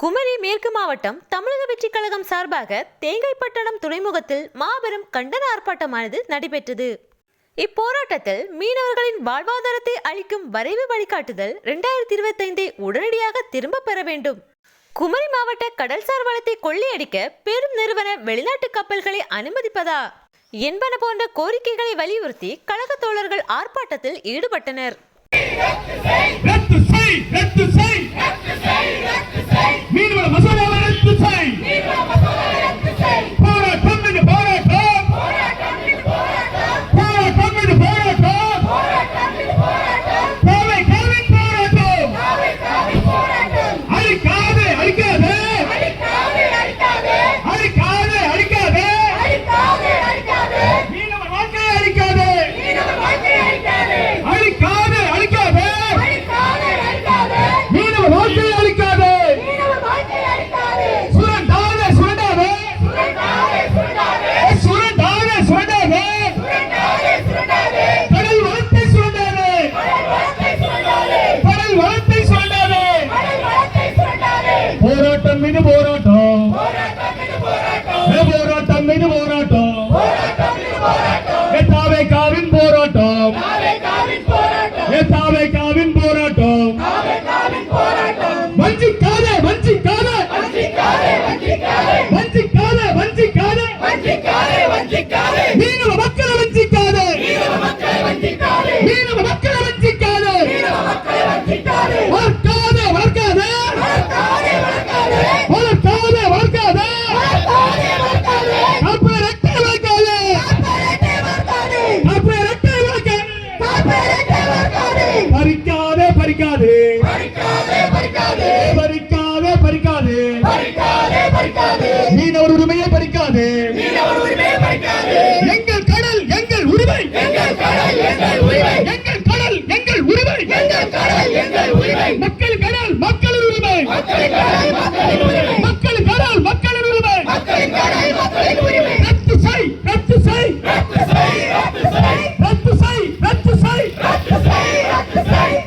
குமரி மேற்கு மாவட்டம் தமிழக வெற்றிக் கழகம் சார்பாக தேங்காய்பட்டணம் துறைமுகத்தில் மாபெரும் கண்டன ஆர்ப்பாட்டமானது நடைபெற்றது. இப்போராட்டத்தில் மீனவர்களின் வாழ்வாதாரத்தை அளிக்கும் வரைவு வழிகாட்டுதல் 2025 உடனடியாக திரும்ப பெற வேண்டும், குமரி மாவட்ட கடல்சார் வளத்தை கொள்ளையடிக்க பெரும் நிறுவன வெளிநாட்டு கப்பல்களை அனுமதிப்பதா என்பன போன்ற கோரிக்கைகளை வலியுறுத்தி கழக தோழர்கள் ஆர்ப்பாட்டத்தில் ஈடுபட்டனர். மீனவர் உரிமையை பறிக்காது. எங்கள் கடல் எங்கள் உரிமை, எங்கள் கடல் எங்கள் உரிமை, மக்கள் கடல் மக்களின் உரிமை, மக்கள் கடல் மக்களின் உரிமை. ரத்து செய், ரத்து செய், ரத்து செய், ரத்து செய், ரத்து செய், ரத்து செய், ரத்து செய்.